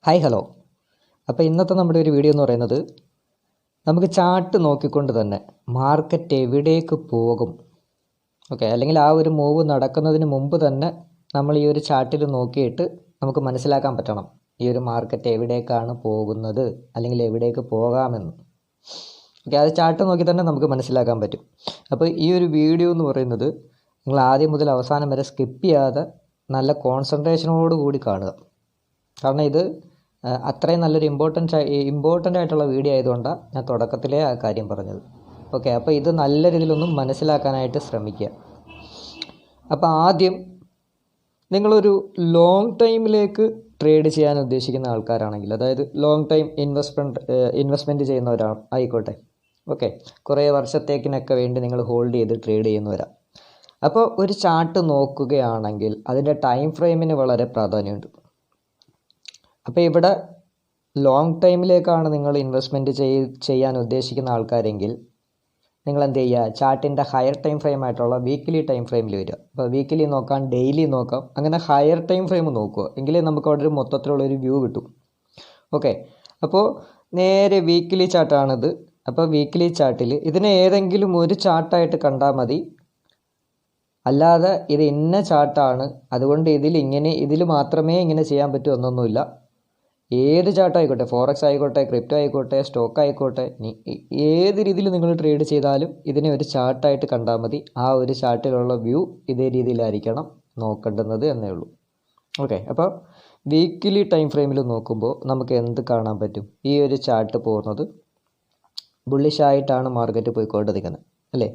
Hi hello. അപ്പോൾ ഇന്നത്തെ നമ്മുടെ ഒരു വീഡിയോ എന്ന് പറയുന്നത് നമുക്ക് ചാർട്ട് നോക്കിക്കൊണ്ട് തന്നെ മാർക്കറ്റ് എവിടേക്ക് പോകും, ഓക്കെ, അല്ലെങ്കിൽ ആ ഒരു മൂവ് നടക്കുന്നതിന് മുമ്പ് തന്നെ നമ്മൾ ഈ ഒരു ചാർട്ടിൽ നോക്കിയിട്ട് നമുക്ക് മനസ്സിലാക്കാൻ പറ്റണം ഈ ഒരു മാർക്കറ്റ് എവിടേക്കാണ് പോകുന്നത് അല്ലെങ്കിൽ എവിടേക്ക് പോകാമെന്ന്. ഓക്കെ, അത് ചാർട്ട് നോക്കി തന്നെ നമുക്ക് മനസ്സിലാക്കാൻ പറ്റും. അപ്പോൾ ഈ ഒരു വീഡിയോ എന്ന് പറയുന്നത് നിങ്ങൾ ആദ്യം മുതൽ അവസാനം വരെ സ്കിപ്പ് ചെയ്യാതെ നല്ല കോൺസെൻട്രേഷനോട് കൂടി കാണുക. കാരണം ഇത് അത്രയും നല്ലൊരു ഇമ്പോർട്ടൻ്റ് ആയിട്ടുള്ള വീഡിയോ ആയതുകൊണ്ടാണ് ഞാൻ തുടക്കത്തിലേ ആ കാര്യം പറഞ്ഞത്. ഓക്കെ, അപ്പോൾ ഇത് നല്ല രീതിയിലൊന്നും മനസ്സിലാക്കാനായിട്ട് ശ്രമിക്കുക. അപ്പോൾ ആദ്യം നിങ്ങളൊരു ലോങ് ടൈമിലേക്ക് ട്രേഡ് ചെയ്യാൻ ഉദ്ദേശിക്കുന്ന ആൾക്കാരാണെങ്കിൽ, അതായത് ലോങ് ടൈം ഇൻവെസ്റ്റ്മെൻറ്റ് ചെയ്യുന്നവരാണ് ആയിക്കോട്ടെ, ഓക്കെ, കുറേ വർഷത്തേക്കിനൊക്കെ വേണ്ടി നിങ്ങൾ ഹോൾഡ് ചെയ്ത് ട്രേഡ് ചെയ്യുന്നവരാണ്. അപ്പോൾ ഒരു ചാർട്ട് നോക്കുകയാണെങ്കിൽ അതിൻ്റെ ടൈം ഫ്രെയിമിന് വളരെ പ്രാധാന്യമുണ്ട്. അപ്പോൾ ഇവിടെ ലോങ് ടൈമിലേക്കാണ് നിങ്ങൾ ഇൻവെസ്റ്റ്മെൻറ്റ് ചെയ്യാൻ ഉദ്ദേശിക്കുന്ന ആൾക്കാരെങ്കിൽ നിങ്ങൾ എന്ത് ചെയ്യുക, ചാർട്ടിൻ്റെ ഹയർ ടൈം ഫ്രെയിം ആയിട്ടുള്ള വീക്കിലി ടൈം ഫ്രെയിമിൽ വരിക. അപ്പോൾ വീക്കിലി നോക്കാം, ഡെയിലി നോക്കാം, അങ്ങനെ ഹയർ ടൈം ഫ്രെയിം നോക്കുക, എങ്കിലേ നമുക്ക് അവിടെ ഒരു മൊത്തത്തിലുള്ളൊരു വ്യൂ കിട്ടും. ഓക്കെ, അപ്പോൾ നേരെ വീക്കിലി ചാർട്ടാണിത്. അപ്പോൾ വീക്കിലി ചാർട്ടിൽ ഇതിനെ ഏതെങ്കിലും ഒരു ചാർട്ടായിട്ട് കണ്ടാൽ മതി, അല്ലാതെ ഇത് ഇന്ന ചാർട്ടാണ് അതുകൊണ്ട് ഇതിൽ മാത്രമേ ഇങ്ങനെ ചെയ്യാൻ പറ്റൂ എന്നൊന്നുമില്ല. ഏത് ചാർട്ട് ആയിക്കോട്ടെ, ഫോറക്സ് ആയിക്കോട്ടെ, ക്രിപ്റ്റോ ആയിക്കോട്ടെ, സ്റ്റോക്ക് ആയിക്കോട്ടെ, ഏത് രീതിയിൽ നിങ്ങൾ ട്രേഡ് ചെയ്താലും ഇതിനെ ഒരു ചാർട്ടായിട്ട് കണ്ടാൽ മതി. ആ ഒരു ചാർട്ടിലുള്ള വ്യൂ ഇതേ രീതിയിലായിരിക്കണം നോക്കേണ്ടുന്നത് എന്നേ ഉള്ളൂ. ഓക്കെ, അപ്പോൾ വീക്കിലി ടൈം ഫ്രെയിമിൽ നോക്കുമ്പോൾ നമുക്ക് എന്ത് കാണാൻ പറ്റും? ഈ ഒരു ചാർട്ട് പോകുന്നത് ബുള്ളിഷായിട്ടാണ് മാർക്കറ്റ് പോയിക്കൊണ്ടിരിക്കുന്നത്, അല്ലേ?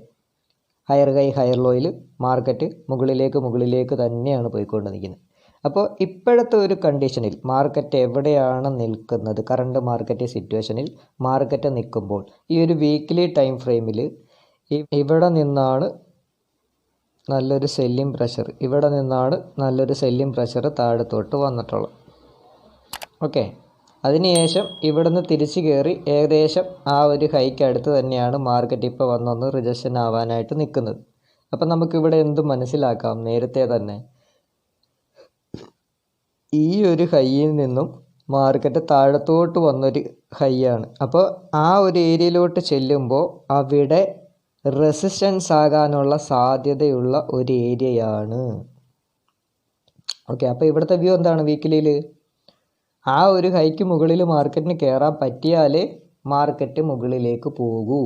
ഹയർ ഹൈ ഹയർ ലോയിൽ മാർക്കറ്റ് മുകളിലേക്ക് തന്നെയാണ് പോയിക്കൊണ്ടിരിക്കുന്നത്. അപ്പോൾ ഇപ്പോഴത്തെ ഒരു കണ്ടീഷനിൽ മാർക്കറ്റ് എവിടെയാണ് നിൽക്കുന്നത്, കറണ്ട് മാർക്കറ്റ് സിറ്റുവേഷനിൽ മാർക്കറ്റ് നിൽക്കുമ്പോൾ ഈ ഒരു വീക്കിലി ടൈം ഫ്രെയിമിൽ ഇവിടെ നിന്നാണ് നല്ലൊരു സെല്ലിംഗ് പ്രഷർ താഴത്തോട്ട് വന്നിട്ടുള്ളത്. ഓക്കെ, അതിനുശേഷം ഇവിടുന്ന് തിരിച്ച് കയറി ഏകദേശം ആ ഒരു ഹൈക്ക് അടുത്ത് തന്നെയാണ് മാർക്കറ്റ് ഇപ്പോൾ വന്നൊന്ന് റിജക്ഷൻ ആവാനായിട്ട് നിൽക്കുന്നത്. അപ്പം നമുക്കിവിടെ എന്ത് മനസ്സിലാക്കാം? നേരത്തെ തന്നെ ഈ ഒരു ഹൈയിൽ നിന്നും മാർക്കറ്റ് താഴത്തോട്ട് വന്നൊരു ഹൈ ആണ്. അപ്പോൾ ആ ഒരു ഏരിയയിലോട്ട് ചെല്ലുമ്പോൾ അവിടെ റെസിസ്റ്റൻസ് ആകാനുള്ള സാധ്യതയുള്ള ഒരു ഏരിയയാണ്. ഓക്കെ, അപ്പോൾ ഇവിടുത്തെ വ്യൂ എന്താണ്? വീക്കിലിയിൽ ആ ഒരു ഹൈക്ക് മുകളിൽ മാർക്കറ്റിന് കയറാൻ പറ്റിയാലേ മാർക്കറ്റ് മുകളിലേക്ക് പോകൂ,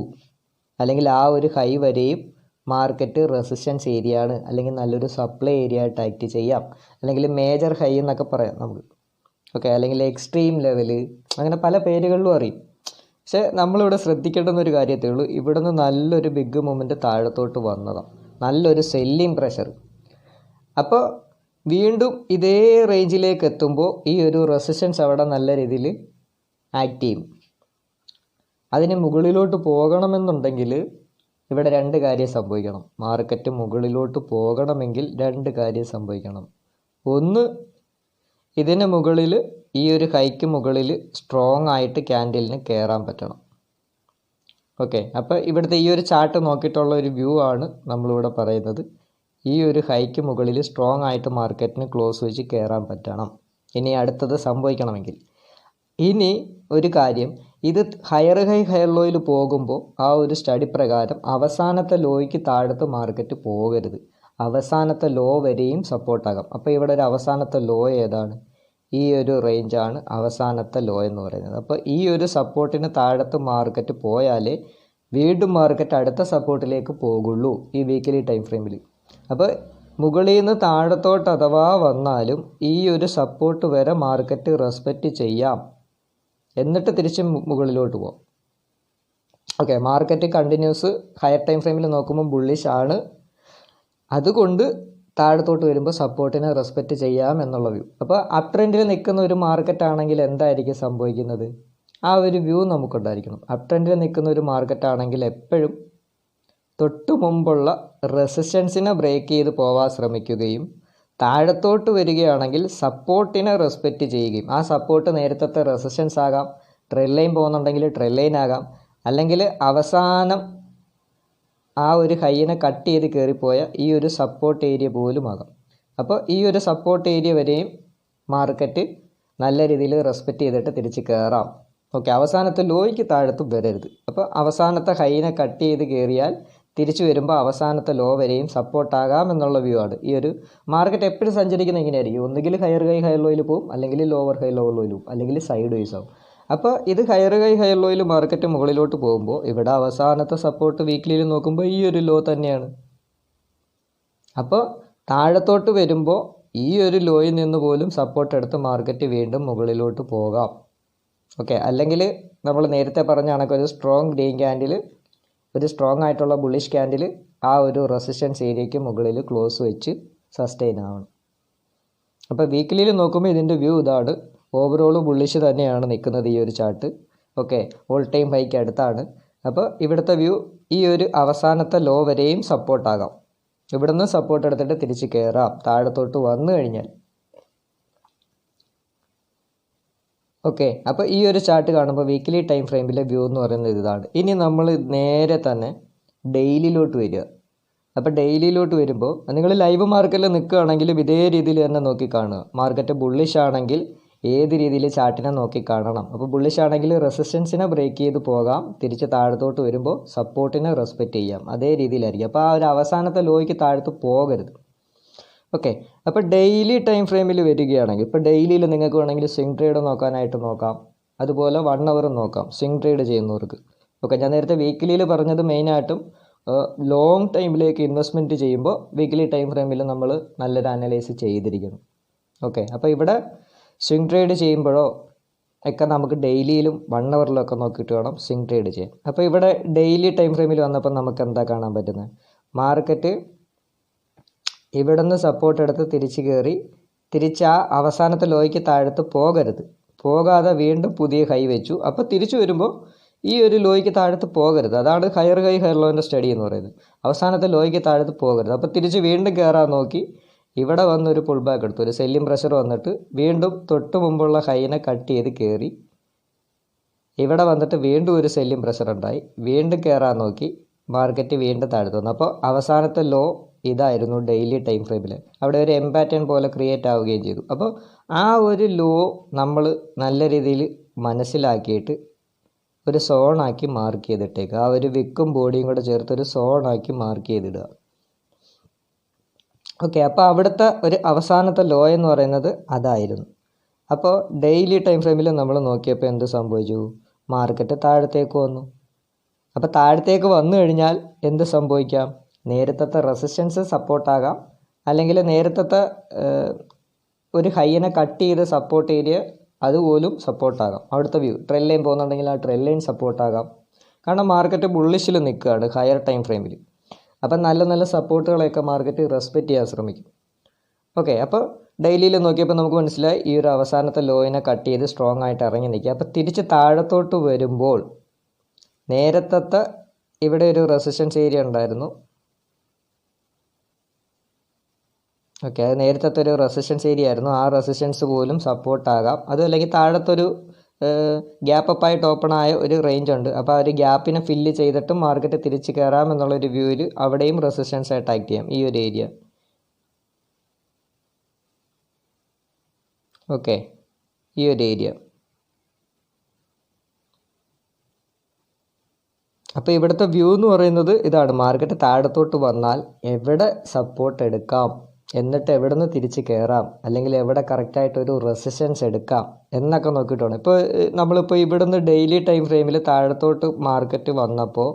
അല്ലെങ്കിൽ ആ ഒരു ഹൈ വരെയും മാർക്കറ്റ് റെസിസ്റ്റൻസ് ഏരിയ ആണ്, അല്ലെങ്കിൽ നല്ലൊരു സപ്ലൈ ഏരിയ ആയിട്ട് ആക്ട് ചെയ്യാം, അല്ലെങ്കിൽ മേജർ ഹൈ എന്നൊക്കെ പറയാം നമുക്ക്. ഓക്കെ, അല്ലെങ്കിൽ എക്സ്ട്രീം ലെവല്, അങ്ങനെ പല പേരുകളിലും അറിയും. പക്ഷേ നമ്മളിവിടെ ശ്രദ്ധിക്കേണ്ടുന്നൊരു കാര്യത്തേ ഉള്ളൂ, ഇവിടെ നിന്ന് നല്ലൊരു ബിഗ് മൂവ്മെൻറ്റ് താഴത്തോട്ട് വന്നതാണ്, നല്ലൊരു സെല്ലിംഗ് പ്രഷർ. അപ്പോൾ വീണ്ടും ഇതേ റേഞ്ചിലേക്ക് എത്തുമ്പോൾ ഈ ഒരു റെസിസ്റ്റൻസ് അവിടെ നല്ല രീതിയിൽ ആക്ട് ചെയ്യും. അതിന് മുകളിലോട്ട് പോകണമെന്നുണ്ടെങ്കിൽ ഇവിടെ രണ്ട് കാര്യം സംഭവിക്കണം. മാർക്കറ്റ് മുകളിലോട്ട് പോകണമെങ്കിൽ രണ്ട് കാര്യം സംഭവിക്കണം. ഒന്ന്, ഇതിന് മുകളിൽ ഈ ഒരു ഹൈക്ക് മുകളിൽ സ്ട്രോങ് ആയിട്ട് ക്യാൻഡിലിന് കയറാൻ പറ്റണം. ഓക്കെ, അപ്പോൾ ഇവിടുത്തെ ഈ ഒരു ചാർട്ട് നോക്കിയിട്ടുള്ള ഒരു വ്യൂ ആണ് നമ്മളിവിടെ പറയുന്നത്. ഈ ഒരു ഹൈക്ക് മുകളിൽ സ്ട്രോങ് ആയിട്ട് മാർക്കറ്റിന് ക്ലോസ് വെച്ച് കയറാൻ പറ്റണം. ഇനി അടുത്തത് സംഭവിക്കണമെങ്കിൽ, ഇനി ഒരു കാര്യം, ഇത് ഹയർ ഹൈ ഹയർ ലോയിൽ പോകുമ്പോൾ ആ ഒരു സ്റ്റഡി പ്രകാരം അവസാനത്തെ ലോയ്ക്ക് താഴത്ത് മാർക്കറ്റ് പോകരുത്, അവസാനത്തെ ലോ വരെയും സപ്പോർട്ടാകാം. അപ്പോൾ ഇവിടെ ഒരു അവസാനത്തെ ലോ ഏതാണ്? ഈ ഒരു റേഞ്ചാണ് അവസാനത്തെ ലോ എന്ന് പറയുന്നത്. അപ്പോൾ ഈ ഒരു സപ്പോർട്ടിന് താഴത്ത് മാർക്കറ്റ് പോയാലേ വീണ്ടും മാർക്കറ്റ് അടുത്ത സപ്പോർട്ടിലേക്ക് പോകുള്ളൂ ഈ വീക്കിലി ടൈം ഫ്രെയിമിൽ. അപ്പോൾ മുകളിൽ നിന്ന് താഴത്തോട്ട് അഥവാ വന്നാലും ഈ ഒരു സപ്പോർട്ട് വരെ മാർക്കറ്റ് റെസ്പെക്റ്റ് ചെയ്യാം, എന്നിട്ട് തിരിച്ച് മുകളിലോട്ട് പോകാം. Okay, market continuous higher time ഫ്രെയിമിൽ നോക്കുമ്പോൾ ബുള്ളിഷ് ആണ്, അതുകൊണ്ട് താഴത്തോട്ട് വരുമ്പോൾ സപ്പോർട്ടിനെ റെസ്പെക്റ്റ് ചെയ്യാം എന്നുള്ള വ്യൂ. അപ്പോൾ അപ് ട്രെൻഡിൽ നിൽക്കുന്ന ഒരു മാർക്കറ്റ് ആണെങ്കിൽ എന്തായിരിക്കും സംഭവിക്കുന്നത്? ആ ഒരു വ്യൂ നമുക്കുണ്ടായിരിക്കണം. അപ് ട്രെൻഡിൽ നിൽക്കുന്ന ഒരു മാർക്കറ്റ് ആണെങ്കിൽ എപ്പോഴും തൊട്ടു മുമ്പുള്ള റെസിസ്റ്റൻസിനെ ബ്രേക്ക് ചെയ്ത് പോവാൻ ശ്രമിക്കുകയും താഴത്തോട്ട് വരികയാണെങ്കിൽ സപ്പോർട്ടിനെ റെസ്പെക്റ്റ് ചെയ്യുകയും, ആ സപ്പോർട്ട് നേരത്തെ റെസിസ്റ്റൻസ് ആകാം, ട്രെൻഡ് ലൈൻ പോകുന്നുണ്ടെങ്കിൽ ട്രെൻഡ് ലൈൻ ആകാം, അല്ലെങ്കിൽ അവസാനം ആ ഒരു ഹൈനെ കട്ട് ചെയ്ത് കയറിപ്പോയ ഈ ഒരു സപ്പോർട്ട് ഏരിയ പോലും ആകാം. അപ്പോൾ ഈ ഒരു സപ്പോർട്ട് ഏരിയ വരെയും മാർക്കറ്റ് നല്ല രീതിയിൽ റെസ്പെക്റ്റ് ചെയ്തിട്ട് തിരിച്ച് കയറാം. ഓക്കെ, അവസാനത്തെ ലോയ്ക്ക് താഴത്ത് വരരുത്. അപ്പോൾ അവസാനത്തെ ഹൈനെ കട്ട് ചെയ്ത് കയറിയാൽ തിരിച്ചു വരുമ്പോൾ അവസാനത്തെ ലോ വരെയും സപ്പോർട്ടാകാം എന്നുള്ള വ്യൂ ആണ്. ഈ ഒരു മാർക്കറ്റ് എപ്പോഴും സഞ്ചരിക്കുന്നത് ഇങ്ങനെയായിരിക്കും. ഒന്നുകിൽ ഹയർ ഹൈ ഹയർ ലോയിൽ പോകും, അല്ലെങ്കിൽ ലോവർ ഹൈ ലോവർ ലോയിൽ പോകും, അല്ലെങ്കിൽ സൈഡ് വൈസ് ആവും. അപ്പോൾ ഇത് ഹയർ ഹൈ ഹയർ ലോയിൽ മാർക്കറ്റ് മുകളിലോട്ട് പോകുമ്പോൾ ഇവിടെ അവസാനത്തെ സപ്പോർട്ട് വീക്ക്ലിയിൽ നോക്കുമ്പോൾ ഈ ഒരു ലോ തന്നെയാണ്. അപ്പോൾ താഴത്തോട്ട് വരുമ്പോൾ ഈ ഒരു ലോയിൽ നിന്ന് പോലും സപ്പോർട്ട് എടുത്ത് മാർക്കറ്റ് വീണ്ടും മുകളിലോട്ട് പോകാം. ഓക്കെ, അല്ലെങ്കിൽ നമ്മൾ നേരത്തെ പറഞ്ഞ കണക്കൊരു സ്ട്രോങ് ഗ്രീൻ ക്യാൻഡിൽ, ഒരു സ്ട്രോങ് ആയിട്ടുള്ള ബുള്ളിഷ് ക്യാൻഡിൽ ആ ഒരു റെസിസ്റ്റൻസ് ഏരിയയ്ക്ക് മുകളിൽ ക്ലോസ് വെച്ച് സസ്റ്റെയിൻ ആവണം. അപ്പോൾ വീക്ക്ലിയിൽ നോക്കുമ്പോൾ ഇതിൻ്റെ വ്യൂ ഇതാണ്. ഓവറോൾ ബുള്ളിഷ് തന്നെയാണ് നിൽക്കുന്നത് ഈ ഒരു chart. Okay, all time hike അടുത്താണ്. അപ്പോൾ ഇവിടുത്തെ വ്യൂ ഈ ഒരു അവസാനത്തെ ലോ വരെയും സപ്പോർട്ടാകാം. ഇവിടുന്ന് സപ്പോർട്ട് എടുത്തിട്ട് തിരിച്ച് കയറാം താഴത്തോട്ട് വന്നു കഴിഞ്ഞാൽ. ഓക്കെ, അപ്പോൾ ഈ ഒരു ചാർട്ട് കാണുമ്പോൾ വീക്ക്ലി ടൈം ഫ്രെയിമിലെ വ്യൂ എന്ന് പറയുന്നത് ഇതാണ്. ഇനി നമ്മൾ നേരെ തന്നെ ഡെയിലിയിലോട്ട് വരിക. അപ്പോൾ ഡെയിലിയിലോട്ട് വരുമ്പോൾ നിങ്ങൾ ലൈവ് മാർക്കറ്റിൽ നിൽക്കുകയാണെങ്കിലും ഇതേ രീതിയിൽ തന്നെ നോക്കി കാണുക. മാർക്കറ്റ് ബുള്ളിഷ് ആണെങ്കിൽ ഏത് രീതിയിൽ ചാർട്ടിനെ നോക്കി കാണണം. അപ്പോൾ ബുള്ളിഷ് ആണെങ്കിൽ റെസിസ്റ്റൻസിനെ ബ്രേക്ക് ചെയ്ത് പോകാം, തിരിച്ച് താഴത്തോട്ട് വരുമ്പോൾ സപ്പോർട്ടിനെ റെസ്പെക്റ്റ് ചെയ്യാം, അതേ രീതിയിലായിരിക്കും. അപ്പോൾ ആ ഒരു അവസാനത്തെ ലോയ്ക്ക് താഴത്ത് പോകരുത്. ഓക്കെ, അപ്പോൾ ഡെയിലി ടൈം ഫ്രെയിമിൽ വരികയാണെങ്കിൽ ഇപ്പോൾ ഡെയിലിയിൽ നിങ്ങൾക്ക് വേണമെങ്കിൽ സ്വിംഗ് ട്രേഡ് നോക്കാനായിട്ട് നോക്കാം, അതുപോലെ 1 അവർ നോക്കാം സ്വിംഗ് ട്രേഡ് ചെയ്യുന്നവർക്ക്. ഓക്കെ, ഞാൻ നേരത്തെ വീക്കിലിയിൽ പറഞ്ഞത് മെയിനായിട്ടും ലോങ് ടൈമിലേക്ക് ഇൻവെസ്റ്റ്മെൻറ്റ് ചെയ്യുമ്പോൾ വീക്കിലി ടൈം ഫ്രെയിമിൽ നമ്മൾ നല്ലൊരു അനലൈസ് ചെയ്തിരിക്കണം. ഓക്കെ, അപ്പോൾ ഇവിടെ സ്വിംഗ് ട്രേഡ് ചെയ്യുമ്പോഴോ ഒക്കെ നമുക്ക് ഡെയിലിയിലും 1 അവറിലൊക്കെ നോക്കിയിട്ട് വേണം സ്വിംഗ് ട്രേഡ് ചെയ്യാൻ. അപ്പോൾ ഇവിടെ ഡെയിലി ടൈം ഫ്രെയിമിൽ വന്നപ്പോൾ നമുക്ക് എന്താ കാണാൻ പറ്റുന്നത്? മാർക്കറ്റ് ഇവിടെ നിന്ന് സപ്പോർട്ട് എടുത്ത് തിരിച്ച് കയറി തിരിച്ച് ആ അവസാനത്തെ ലോയ്ക്ക് താഴത്ത് പോകാതെ വീണ്ടും പുതിയ ഹൈ വെച്ചു. അപ്പോൾ തിരിച്ചു വരുമ്പോൾ ഈ ഒരു ലോയ്ക്ക് താഴത്ത് പോകരുത്. അതാണ് ഹയർ ഹൈ ഹയർ ലോൻ്റെ സ്റ്റഡി എന്ന് പറയുന്നത്. അവസാനത്തെ ലോയ്ക്ക് താഴത്ത് പോകരുത്. അപ്പോൾ തിരിച്ച് വീണ്ടും കയറാൻ നോക്കി ഇവിടെ വന്നൊരു പുൾ ബാക്ക് എടുത്തു, ഒരു സെല്ലിംഗ് പ്രഷർ വന്നിട്ട് വീണ്ടും തൊട്ട് മുമ്പുള്ള ഹൈനെ കട്ട് ചെയ്ത് കയറി ഇവിടെ വന്നിട്ട് വീണ്ടും ഒരു സെല്ലിംഗ് പ്രഷർ ഉണ്ടായി, വീണ്ടും കയറാൻ നോക്കി, മാർക്കറ്റ് വീണ്ടും താഴ്ത്തു വന്നു. അപ്പോൾ അവസാനത്തെ ലോ ഇതായിരുന്നു ഡെയിലി ടൈം ഫ്രെയിമിൽ. അവിടെ ഒരു എം പാറ്റേൺ പോലെ ക്രിയേറ്റ് ആവുകയും ചെയ്തു. അപ്പോൾ ആ ഒരു ലോ നമ്മൾ നല്ല രീതിയിൽ മനസ്സിലാക്കിയിട്ട് ഒരു സോണാക്കി മാർക്ക് ചെയ്തിട്ടേക്കുക. ആ ഒരു വിക്കും ബോഡിയും കൂടെ ചേർത്ത് ഒരു സോണാക്കി മാർക്ക് ചെയ്തിടുക. ഓക്കെ, അപ്പോൾ അവിടുത്തെ ഒരു അവസാനത്തെ ലോ എന്ന് പറയുന്നത് അതായിരുന്നു. അപ്പോൾ ഡെയിലി ടൈം ഫ്രെയിമിൽ നമ്മൾ നോക്കിയപ്പോൾ എന്ത് സംഭവിച്ചു? മാർക്കറ്റ് താഴത്തേക്ക് വന്നു. അപ്പോൾ താഴത്തേക്ക് വന്നു കഴിഞ്ഞാൽ എന്ത് സംഭവിക്കാം? നേരത്തെ റെസിസ്റ്റൻസ് സപ്പോർട്ടാകാം, അല്ലെങ്കിൽ നേരത്തെ ഒരു ഹൈനെ കട്ട് ചെയ്ത് സപ്പോർട്ട് ഏരിയ അതുപോലും സപ്പോർട്ടാകാം. അവിടുത്തെ വ്യൂ ട്രെൻഡ് ലൈൻ പോകുന്നുണ്ടെങ്കിൽ ആ ട്രെൻഡ് ലൈൻ സപ്പോർട്ടാകാം. കാരണം മാർക്കറ്റ് ബുള്ളിഷിൽ നിൽക്കുകയാണ് ഹയർ ടൈം ഫ്രെയിമിൽ. അപ്പം നല്ല നല്ല സപ്പോർട്ടുകളെയൊക്കെ മാർക്കറ്റ് റെസ്പെക്റ്റ് ചെയ്യാൻ ശ്രമിക്കും. ഓക്കെ, അപ്പോൾ ഡെയിലിയിൽ നോക്കിയപ്പോൾ നമുക്ക് മനസ്സിലായി ഈ ഒരു അവസാനത്തെ ലോയിനെ കട്ട് ചെയ്ത് സ്ട്രോങ് ആയിട്ട് ഇറങ്ങി നിൽക്കുക. അപ്പോൾ തിരിച്ച് താഴത്തോട്ട് വരുമ്പോൾ നേരത്തെ ഇവിടെ ഒരു റെസിസ്റ്റൻസ് ഏരിയ ഉണ്ടായിരുന്നു. ഓക്കെ, അത് നേരത്തെ ഒരു റെസിസ്റ്റൻസ് ഏരിയ ആയിരുന്നു. ആ റെസിസ്റ്റൻസ് പോലും സപ്പോർട്ടാകാം. അതും അല്ലെങ്കിൽ താഴത്തൊരു ഗ്യാപ്പ് അപ്പായിട്ട് ഓപ്പൺ ആയ ഒരു റേഞ്ച് ഉണ്ട്. അപ്പോൾ ആ ഒരു ഗ്യാപ്പിനെ ഫില്ല് ചെയ്തിട്ടും മാർക്കറ്റ് തിരിച്ച് കയറാം എന്നുള്ളൊരു വ്യൂവിൽ അവിടെയും റെസിസ്റ്റൻസ് ആയിട്ട് ആക്ട് ചെയ്യാം ഈ ഒരു ഏരിയ. ഓക്കെ, ഈ ഒരു ഏരിയ. അപ്പോൾ ഇവിടുത്തെ വ്യൂ എന്ന് പറയുന്നത് ഇതാണ്. മാർക്കറ്റ് താഴത്തോട്ട് വന്നാൽ എവിടെ സപ്പോർട്ട് എടുക്കാം, എന്നിട്ട് എവിടെ നിന്ന് തിരിച്ച് കയറാം, അല്ലെങ്കിൽ എവിടെ കറക്റ്റായിട്ടൊരു റെസിസ്റ്റൻസ് എടുക്കാം എന്നൊക്കെ നോക്കിയിട്ടാണ്. ഇപ്പോൾ നമ്മളിപ്പോൾ ഇവിടുന്ന് ഡെയിലി ടൈം ഫ്രെയിമിൽ താഴത്തോട്ട് മാർക്കറ്റ് വന്നപ്പോൾ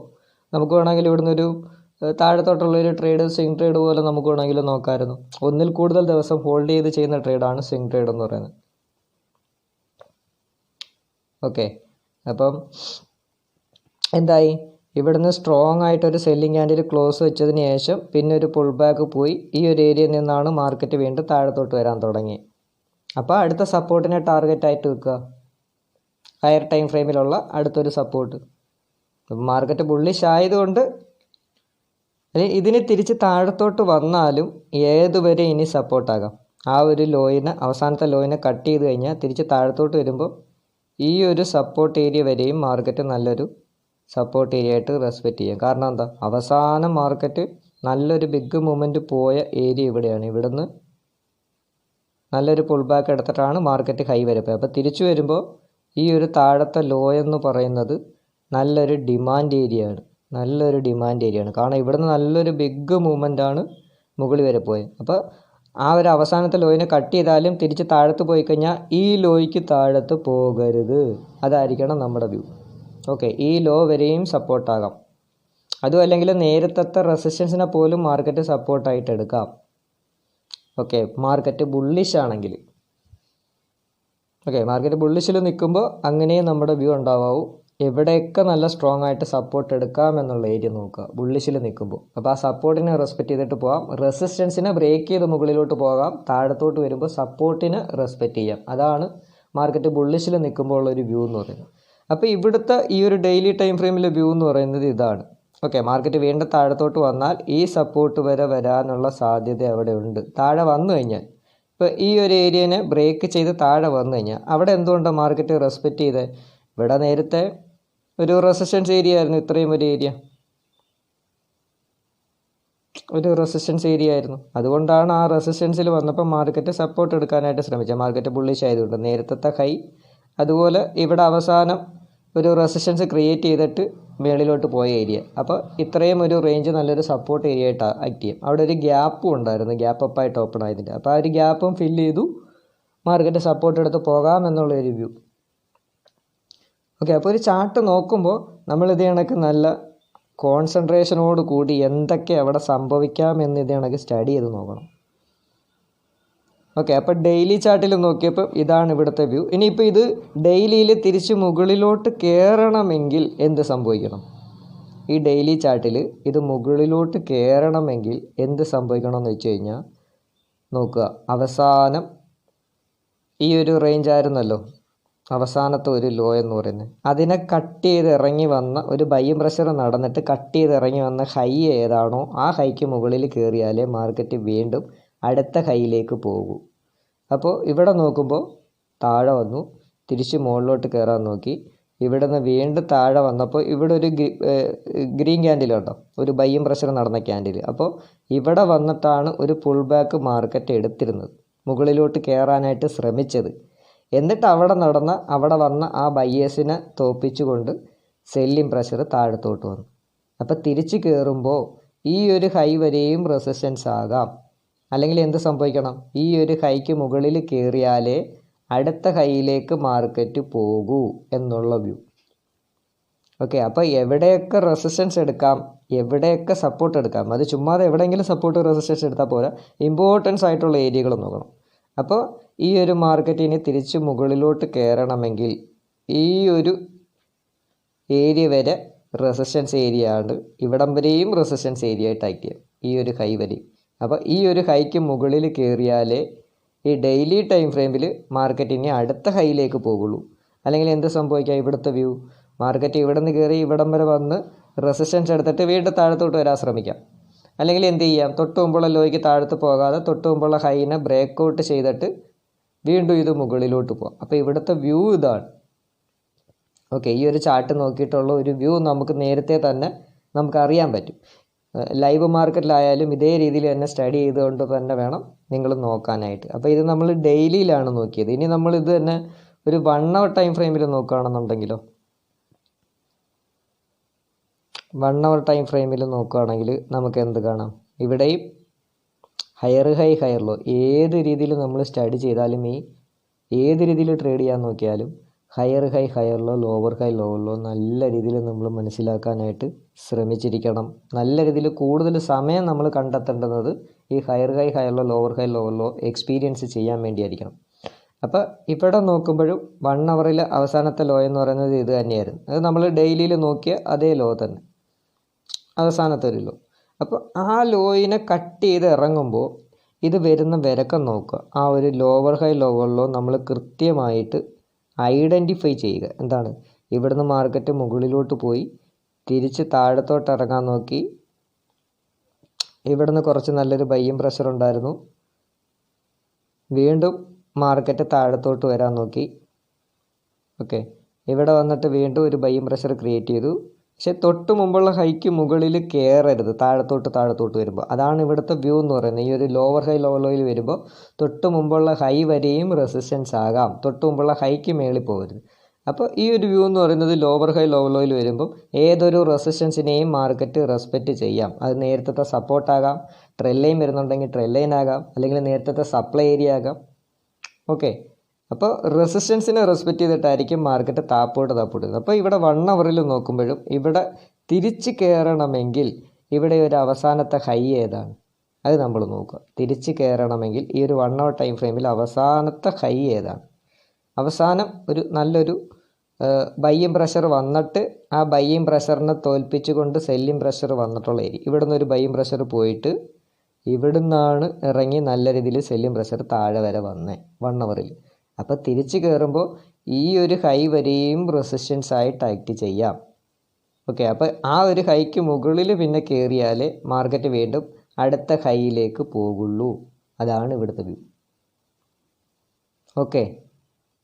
നമുക്ക് വേണമെങ്കിൽ ഇവിടുന്ന് ഒരു താഴത്തോട്ടുള്ളൊരു ട്രേഡ് സ്വിംഗ് ട്രേഡ് പോലെ നമുക്ക് വേണമെങ്കിൽ നോക്കാമായിരുന്നു. ഒന്നിൽ കൂടുതൽ ദിവസം ഹോൾഡ് ചെയ്ത് ചെയ്യുന്ന ട്രേഡാണ് സ്വിംഗ് ട്രേഡ് എന്ന് പറയുന്നത്. ഓക്കെ, അപ്പം എന്തായി? ഇവിടുന്ന് സ്ട്രോങ് ആയിട്ടൊരു സെല്ലിംഗ് ക്യാൻഡിൽ ക്ലോസ് വെച്ചതിന് ശേഷം പിന്നെ ഒരു പുൾ ബാക്ക് പോയി ഈ ഒരു ഏരിയയിൽ നിന്നാണ് മാർക്കറ്റ് വീണ്ടും താഴത്തോട്ട് വരാൻ തുടങ്ങി. അപ്പോൾ അടുത്ത സപ്പോർട്ടിനെ ടാർഗറ്റ് ആയിട്ട് വെക്കുക, ഹയർ ടൈം ഫ്രെയിമിലുള്ള അടുത്തൊരു സപ്പോർട്ട്. മാർക്കറ്റ് ബുള്ളിഷ് ആയതുകൊണ്ട് ഇതിന് തിരിച്ച് താഴത്തോട്ട് വന്നാലും ഏതുവരെ ഇനി സപ്പോർട്ടാകാം. ആ ഒരു ലോയിനെ അവസാനത്തെ ലോയിനെ കട്ട് ചെയ്ത് കഴിഞ്ഞാൽ തിരിച്ച് താഴത്തോട്ട് വരുമ്പോൾ ഈ ഒരു സപ്പോർട്ട് ഏരിയ വരെയും മാർക്കറ്റ് നല്ലൊരു സപ്പോർട്ട് ഏരിയ ആയിട്ട് റെസ്പെക്റ്റ് ചെയ്യാം. കാരണം എന്താ? അവസാനം മാർക്കറ്റ് നല്ലൊരു ബിഗ് മൂവ്മെൻറ്റ് പോയ ഏരിയ ഇവിടെയാണ്. ഇവിടുന്ന് നല്ലൊരു പുൾ ബാക്ക് എടുത്തിട്ടാണ് മാർക്കറ്റ് ഹൈ വരെ പോയത്. അപ്പോൾ തിരിച്ചു വരുമ്പോൾ ഈ ഒരു താഴത്തെ ലോ എന്ന് പറയുന്നത് നല്ലൊരു ഡിമാൻഡ് ഏരിയയാണ്. കാരണം ഇവിടുന്ന് നല്ലൊരു ബിഗ് മൂവ്മെൻ്റ് ആണ് മുകളിൽ വരെ പോയത്. അപ്പോൾ ആ ഒരു അവസാനത്തെ ലോയിനെ കട്ട് ചെയ്താലും തിരിച്ച് താഴത്ത് പോയി കഴിഞ്ഞാൽ ഈ ലോയ്ക്ക് താഴത്ത് പോകരുത്. അതായിരിക്കണം നമ്മുടെ വ്യൂ. ഓക്കെ, ഈ ലോ വരെയും സപ്പോർട്ടാകാം. അതും അല്ലെങ്കിൽ നേരത്തെ റെസിസ്റ്റൻസിനെ പോലും മാർക്കറ്റ് സപ്പോർട്ടായിട്ട് എടുക്കാം. ഓക്കെ, മാർക്കറ്റ് ബുള്ളിഷ് ആണെങ്കിൽ. ഓക്കെ, മാർക്കറ്റ് ബുള്ളിഷിൽ നിൽക്കുമ്പോൾ അങ്ങനെയും നമ്മുടെ വ്യൂ ഉണ്ടാവാവൂ. എവിടെയൊക്കെ നല്ല സ്ട്രോങ് ആയിട്ട് സപ്പോർട്ട് എടുക്കാം എന്നുള്ള ഏരിയ നോക്കുക ബുള്ളിഷിൽ നിൽക്കുമ്പോൾ. അപ്പോൾ ആ സപ്പോർട്ടിനെ റെസ്പെക്റ്റ് ചെയ്തിട്ട് പോകാം. റെസിസ്റ്റൻസിനെ ബ്രേക്ക് ചെയ്ത് മുകളിലോട്ട് പോകാം. താഴത്തോട്ട് വരുമ്പോൾ സപ്പോർട്ടിനെ റെസ്പെക്റ്റ് ചെയ്യാം. അതാണ് മാർക്കറ്റ് ബുള്ളിഷിൽ നിൽക്കുമ്പോൾ ഉള്ളൊരു വ്യൂ എന്ന് പറയുന്നത്. അപ്പോൾ ഇവിടുത്തെ ഈ ഒരു ഡെയിലി ടൈം ഫ്രെയിമിലെ വ്യൂ എന്ന് പറയുന്നത് ഇതാണ്. ഓക്കെ, മാർക്കറ്റ് വീണ്ടും താഴത്തോട്ട് വന്നാൽ ഈ സപ്പോർട്ട് വരെ വരാനുള്ള സാധ്യത അവിടെ ഉണ്ട്. താഴെ വന്നു കഴിഞ്ഞാൽ, ഇപ്പോൾ ഈ ഒരു ഏരിയനെ ബ്രേക്ക് ചെയ്ത് താഴെ വന്നു കഴിഞ്ഞാൽ അവിടെ എന്തുകൊണ്ടാണ് മാർക്കറ്റ് റെസ്പെക്റ്റ് ചെയ്തത്? ഇവിടെ നേരത്തെ ഒരു റെസിസ്റ്റൻസ് ഏരിയ ആയിരുന്നു. ഇത്രയും ഒരു റെസിസ്റ്റൻസ് ഏരിയ ആയിരുന്നു. അതുകൊണ്ടാണ് ആ റെസിസ്റ്റൻസിൽ വന്നപ്പോൾ മാർക്കറ്റ് സപ്പോർട്ട് എടുക്കാനായിട്ട് ശ്രമിച്ചത്. മാർക്കറ്റ് ബുള്ളിഷ് ആയതുകൊണ്ട് നേരത്തെ ഹൈ, അതുപോലെ ഇവിടെ അവസാനം ഒരു റെസിസ്റ്റൻസ് ക്രിയേറ്റ് ചെയ്തിട്ട് മേളിലോട്ട് പോയ ഏരിയ. അപ്പോൾ ഇത്രയും ഒരു റേഞ്ച് നല്ലൊരു സപ്പോർട്ട് ഏരിയ ആയിട്ട് ആക്ട് ചെയ്യും. അവിടെ ഒരു ഗ്യാപ്പും ഉണ്ടായിരുന്നു, ഗ്യാപ്പ് അപ്പായിട്ട് ഓപ്പൺ ആയതിൻ്റെ. അപ്പോൾ ആ ഒരു ഗ്യാപ്പും ഫില്ല് ചെയ്തു മാർക്കറ്റ് സപ്പോർട്ട് എടുത്ത് പോകാം എന്നുള്ളൊരു വ്യൂ. ഓക്കെ, അപ്പോൾ ഒരു ചാർട്ട് നോക്കുമ്പോൾ നമ്മളിത് കണക്ക് നല്ല കോൺസെൻട്രേഷനോട് കൂടി എന്തൊക്കെ അവിടെ സംഭവിക്കാം എന്ന് ഇത് കണക്ക് സ്റ്റഡി ചെയ്ത് നോക്കണം. ഓക്കെ, അപ്പോൾ ഡെയിലി ചാർട്ടിൽ നോക്കിയപ്പോൾ ഇതാണ് ഇവിടുത്തെ വ്യൂ. ഇനിയിപ്പോൾ ഇത് ഡെയിലിയിൽ തിരിച്ച് മുകളിലോട്ട് കയറണമെങ്കിൽ എന്ത് സംഭവിക്കണം? ഈ ഡെയിലി ചാർട്ടിൽ ഇത് മുകളിലോട്ട് കയറണമെങ്കിൽ എന്ത് സംഭവിക്കണം എന്ന് വെച്ച് കഴിഞ്ഞാൽ നോക്കുക, അവസാനം ഈ ഒരു റേഞ്ച് ആയിരുന്നല്ലോ അവസാനത്തെ ഒരു ലോ എന്ന് പറയുന്നത്. അതിനെ കട്ട് ചെയ്ത് ഇറങ്ങി വന്ന ഒരു ബൈയും പ്രഷർ നടന്നിട്ട് കട്ട് ചെയ്ത് ഇറങ്ങി വന്ന ഹൈ ഏതാണോ ആ ഹൈക്ക് മുകളിൽ കയറിയാലേ മാർക്കറ്റ് വീണ്ടും അടുത്ത ഹൈയിലേക്ക് പോകൂ. അപ്പോൾ ഇവിടെ നോക്കുമ്പോൾ താഴെ വന്നു, തിരിച്ച് മുകളിലോട്ട് കയറാൻ നോക്കി. ഇവിടെ നിന്ന് വീണ്ടും താഴെ വന്നപ്പോൾ ഇവിടെ ഒരു ഗ്രീൻ ക്യാൻഡിൽ ഉണ്ടോ, ഒരു ബൈയും പ്രഷർ നടന്ന ക്യാൻഡിൽ. അപ്പോൾ ഇവിടെ വന്നിട്ടാണ് ഒരു പുൾ ബാക്ക് മാർക്കറ്റ് എടുത്തിരുന്നത്, മുകളിലോട്ട് കയറാനായിട്ട് ശ്രമിച്ചത്. എന്നിട്ട് അവിടെ വന്ന ആ ബയ്യേഴ്സിനെ തോപ്പിച്ചുകൊണ്ട് സെല്ലിംഗ് പ്രഷർ താഴത്തോട്ട് വന്നു. അപ്പോൾ തിരിച്ച് കയറുമ്പോൾ ഈ ഒരു ഹൈ വരെയും റെസിസ്റ്റൻസ് ആകാം. അല്ലെങ്കിൽ എന്ത് സംഭവിക്കണം? ഈ ഒരു ഹൈക്ക് മുകളിൽ കയറിയാലേ അടുത്ത ഹൈയിലേക്ക് മാർക്കറ്റ് പോകൂ എന്നുള്ള വ്യൂ. ഓക്കെ, അപ്പോൾ എവിടെയൊക്കെ റെസിസ്റ്റൻസ് എടുക്കാം, എവിടെയൊക്കെ സപ്പോർട്ട് എടുക്കാം, അത് ചുമ്മാതെ എവിടെയെങ്കിലും സപ്പോർട്ട് റെസിസ്റ്റൻസ് എടുത്താൽ പോരാ, ഇമ്പോർട്ടൻസ് ആയിട്ടുള്ള ഏരിയകൾ നോക്കണം. അപ്പോൾ ഈ ഒരു മാർക്കറ്റിന് തിരിച്ച് മുകളിലോട്ട് കയറണമെങ്കിൽ ഈ ഒരു ഏരിയ വരെ റെസിസ്റ്റൻസ് ഏരിയ ആണ്. ഇവിടം വരെയും റെസിസ്റ്റൻസ് ഏരിയ ആയിട്ട് ആക്ട് ചെയ്യാം, ഈ ഒരു ഹൈ വരെയും. അപ്പോൾ ഈ ഒരു ഹൈക്ക് മുകളിൽ കയറിയാലേ ഈ ഡെയിലി ടൈം ഫ്രെയിമിൽ മാർക്കറ്റിന് അടുത്ത ഹൈയിലേക്ക് പോകുള്ളൂ. അല്ലെങ്കിൽ എന്ത് സംഭവിക്കാം? ഇവിടുത്തെ വ്യൂ, മാർക്കറ്റ് ഇവിടെ നിന്ന് കയറി ഇവിടം വരെ വന്ന് റെസിസ്റ്റൻസ് എടുത്തിട്ട് വീണ്ടും താഴത്തോട്ട് വരാൻ ശ്രമിക്കാം. അല്ലെങ്കിൽ എന്ത് ചെയ്യാം? തൊട്ട് മുമ്പുള്ള ലോയ്ക്ക് താഴത്ത് പോകാതെ തൊട്ട് മുമ്പുള്ള ഹൈനെ ബ്രേക്ക് ഔട്ട് ചെയ്തിട്ട് വീണ്ടും ഇത് മുകളിലോട്ട് പോകാം. അപ്പോൾ ഇവിടുത്തെ വ്യൂ ഇതാണ്. ഓക്കെ, ഈ ഒരു ചാർട്ട് നോക്കിയിട്ടുള്ള ഒരു വ്യൂ നമുക്ക് നേരത്തെ തന്നെ നമുക്കറിയാൻ പറ്റും. ലൈവ് മാർക്കറ്റിലായാലും ഇതേ രീതിയിൽ തന്നെ സ്റ്റഡി ചെയ്തുകൊണ്ട് തന്നെ വേണം നിങ്ങൾ നോക്കാനായിട്ട്. അപ്പോൾ ഇത് നമ്മൾ ഡെയിലിയിലാണ് നോക്കിയത്. ഇനി നമ്മൾ ഇത് തന്നെ ഒരു 1 hour ടൈം ഫ്രെയിമിൽ നോക്കുകയാണെന്നുണ്ടെങ്കിലോ, 1 hour ടൈം ഫ്രെയിമിൽ നോക്കുകയാണെങ്കിൽ നമുക്ക് എന്ത് കാണാം? ഇവിടെയും ഹയർ ഹൈ ഹയർ ലോ, ഏത് രീതിയിൽ നമ്മൾ സ്റ്റഡി ചെയ്താലും ഏത് രീതിയിൽ ട്രേഡ് ചെയ്യാൻ നോക്കിയാലും higher high higher low, lower high lower low നല്ല രീതിയിൽ നമ്മൾ മനസ്സിലാക്കാനായിട്ട് ശ്രമിച്ചിരിക്കണം. നല്ല രീതിയിൽ കൂടുതൽ സമയം നമ്മൾ കണ്ടെത്തേണ്ടുന്നത് ഈ higher high higher low, lower high lower low experience ചെയ്യാൻ വേണ്ടിയായിരിക്കണം. അപ്പോൾ ഇവിടെ നോക്കുമ്പോഴും 1 hourൽ അവസാനത്തെ ലോ എന്ന് പറയുന്നത് ഇത് തന്നെയായിരുന്നു. അത് നമ്മൾ ഡെയിലിയിൽ നോക്കിയ അതേ ലോ തന്നെ, അവസാനത്തെ ഒരു ലോ. അപ്പോൾ ആ ലോയിനെ കട്ട് ചെയ്ത് ഇറങ്ങുമ്പോൾ ഇത് വരുന്ന വിരക്കം നോക്കുക. ആ ഒരു ലോവർ ഹൈ ലോവർ ലോ നമ്മൾ കൃത്യമായിട്ട് ഐഡൻറ്റിഫൈ ചെയ്യുക. എന്താണ്? ഇവിടുന്ന് മാർക്കറ്റ് മുകളിലോട്ട് പോയി തിരിച്ച് താഴത്തോട്ട് ഇറങ്ങാൻ നോക്കി. ഇവിടുന്ന് കുറച്ച് നല്ലൊരു ബൈയും പ്രഷർ ഉണ്ടായിരുന്നു. വീണ്ടും മാർക്കറ്റ് താഴത്തോട്ട് വരാൻ നോക്കി. ഓക്കെ, ഇവിടെ വന്നിട്ട് വീണ്ടും ഒരു ബൈയും പ്രഷർ ക്രിയേറ്റ് ചെയ്തു. പക്ഷെ തൊട്ട് മുമ്പുള്ള ഹൈക്ക് മുകളിൽ കയറരുത്, താഴത്തോട്ട് വരുമ്പോൾ. അതാണ് ഇവിടുത്തെ വ്യൂ എന്ന് പറയുന്നത്. ഈ ഒരു ലോവർ ഹൈ ലോവർ ലോയിൽ വരുമ്പോൾ തൊട്ട് മുമ്പുള്ള ഹൈ വരെയും റെസിസ്റ്റൻസ് ആകാം, തൊട്ട് മുമ്പുള്ള ഹൈക്ക് മേളിൽ പോകരുത്. അപ്പോൾ ഈ ഒരു വ്യൂ എന്ന് പറയുന്നത് ലോവർ ഹൈ ലോവർ ലോയിൽ വരുമ്പോൾ ഏതൊരു റെസിസ്റ്റൻസിനെയും മാർക്കറ്റ് റെസ്പെക്റ്റ് ചെയ്യാം. അത് നേരത്തെ സപ്പോർട്ടാകാം, ട്രെൻഡ് ലൈൻ വരുന്നുണ്ടെങ്കിൽ ട്രെൻഡ് ലൈൻ ആകാം, അല്ലെങ്കിൽ നേരത്തെ സപ്ലൈ ഏരിയ ആകാം. ഓക്കെ, അപ്പോൾ റെസിസ്റ്റൻസിനെ റെസ്പെക്റ്റ് ചെയ്തിട്ടായിരിക്കും മാർക്കറ്റ് താപ്പോട്ട് വരുന്നത്. അപ്പോൾ ഇവിടെ 1 അവറിൽ നോക്കുമ്പോഴും ഇവിടെ തിരിച്ച് കയറണമെങ്കിൽ ഇവിടെ ഒരു അവസാനത്തെ ഹൈ ഏതാണ് അത് നമ്മൾ നോക്കുക. തിരിച്ച് കയറണമെങ്കിൽ ഈ ഒരു 1 അവർ ടൈം ഫ്രെയിമിൽ അവസാനത്തെ ഹൈ ഏതാണ്? അവസാനം ഒരു നല്ലൊരു ബയ്യിങ് പ്രഷർ വന്നിട്ട് ആ ബയ്യിങ് പ്രഷറിനെ തോൽപ്പിച്ചുകൊണ്ട് സെല്ലിങ് പ്രഷർ വന്നിട്ടുള്ള ഏരിയ. ഇവിടെ നിന്ന് ഒരു ബയ്യിങ് പ്രഷർ പോയിട്ട് ഇവിടുന്നാണ് ഇറങ്ങി നല്ല രീതിയിൽ സെല്ലിങ് പ്രഷർ താഴെ വരെ വന്നേ 1 അവറിൽ. അപ്പോൾ തിരിച്ച് കയറുമ്പോൾ ഈ ഒരു ഹൈ വരെയും റെസിസ്റ്റൻസ് ആയിട്ട് ആക്ട് ചെയ്യാം. ഓക്കെ, അപ്പോൾ ആ ഒരു ഹൈക്ക് മുകളിൽ പിന്നെ കയറിയാലേ മാർക്കറ്റ് വീണ്ടും അടുത്ത ഹൈയിലേക്ക് പോകുള്ളൂ. അതാണ് ഇവിടുത്തെ വ്യൂ. ഓക്കെ,